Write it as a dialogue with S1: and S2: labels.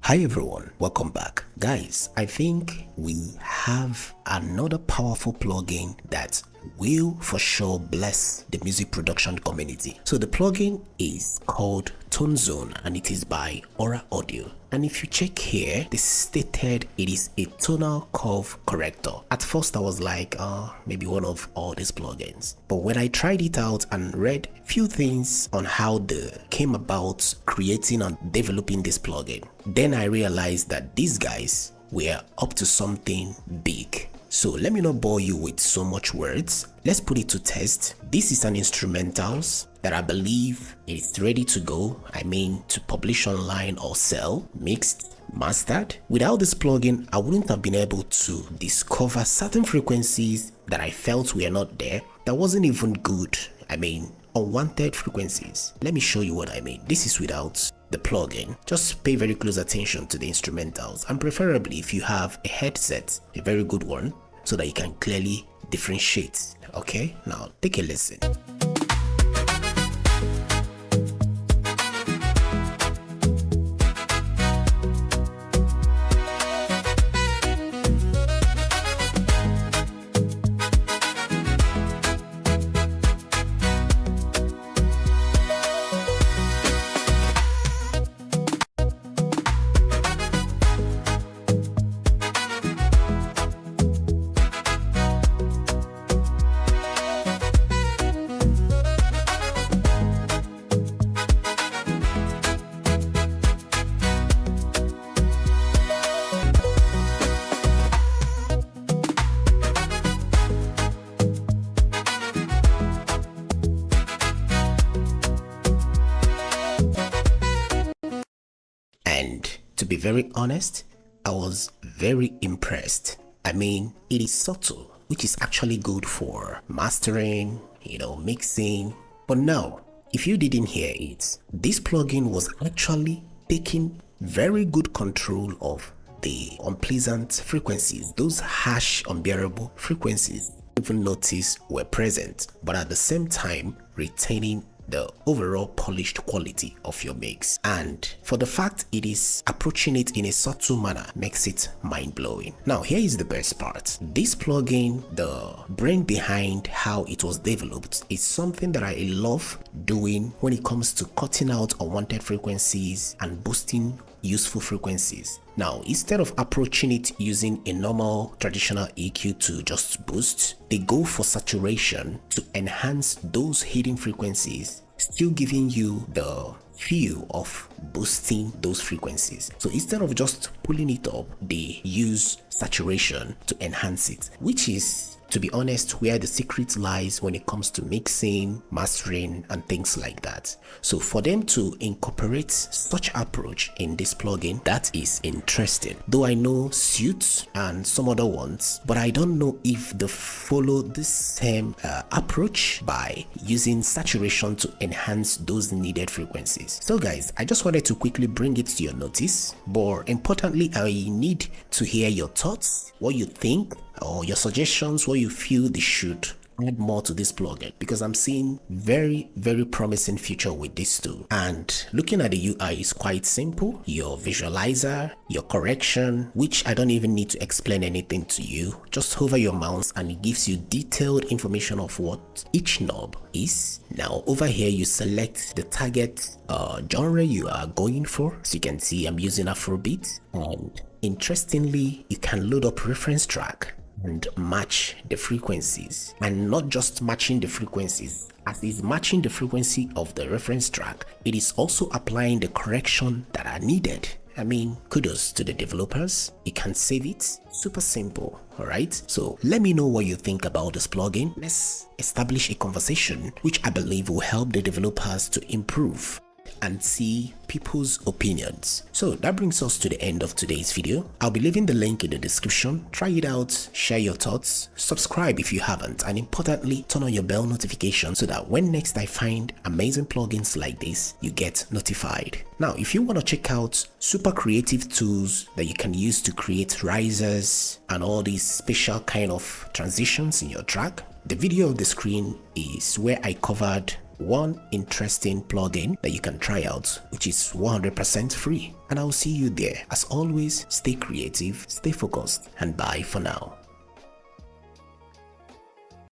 S1: Hi everyone, welcome back. Guys, I think we have another powerful plugin that will for sure bless the music production community. So the plugin is called Tone Zone and it is by Orra Audio. And if you check here, they stated it is a tonal curve corrector. At first I was like, maybe one of all these plugins. But when I tried it out and read few things on how they came about creating and developing this plugin, then I realized that these guys were up to something big. So let me not bore you with so much words. Let's put it to test. This is an instrumentals that I believe is ready to go. I mean, to publish online or sell, mixed, mastered. Without this plugin, I wouldn't have been able to discover certain frequencies that I felt were not there, that wasn't even good. I mean, unwanted frequencies. Let me show you what I mean. This is without the plugin. Just pay very close attention to the instrumentals, and preferably if you have a headset, a very good one, so that you can clearly differentiate. Okay, now take a listen. And to be very honest, I was very impressed. I mean, it is subtle, which is actually good for mastering, mixing. But now, if you didn't hear it, this plugin was actually taking very good control of the unpleasant frequencies, those harsh, unbearable frequencies even notice were present, but at the same time retaining the overall polished quality of your mix. And for the fact it is approaching it in a subtle manner makes it mind-blowing. Now here is the best part. This plugin, the brain behind how it was developed, is something that I love doing when it comes to cutting out unwanted frequencies and boosting useful frequencies. Now, instead of approaching it using a normal traditional EQ to just boost, they go for saturation to enhance those hidden frequencies, still giving you the feel of boosting those frequencies. So instead of just pulling it up, they use saturation to enhance it, which is, to be honest, where the secret lies when it comes to mixing, mastering, and things like that. So for them to incorporate such approach in this plugin, that is interesting. Though I know Suits and some other ones, but I don't know if they follow this same approach by using saturation to enhance those needed frequencies. So guys, I just wanted to quickly bring it to your notice, but importantly, I need to hear your thoughts, what you think, or your suggestions, what you feel they should add more to this plugin, because I'm seeing very promising future with this tool. And looking at the UI is quite simple. Your visualizer, your correction, which I don't even need to explain anything to you, just hover your mouse and it gives you detailed information of what each knob is. Now over here you select the target genre you are going for. So you can see I'm using Afrobeat, and interestingly you can load up reference track and match the frequencies, and not just matching the frequencies. As it's matching the frequency of the reference track, it is also applying the correction that are needed. I mean, kudos to the developers. You can save it. Super simple. Alright, so let me know what you think about this plugin. Let's establish a conversation which I believe will help the developers to improve and see people's opinions. So that brings us to the end of today's video. I'll be leaving the link in the description. Try it out, share your thoughts, subscribe if you haven't, and importantly, turn on your bell notification so that when next I find amazing plugins like this, you get notified. Now, if you want to check out super creative tools that you can use to create risers and all these special kind of transitions in your track, the video on the screen is where I covered one interesting plugin that you can try out, which is 100% free. And I'll see you there. As always, stay creative, stay focused, and bye for now.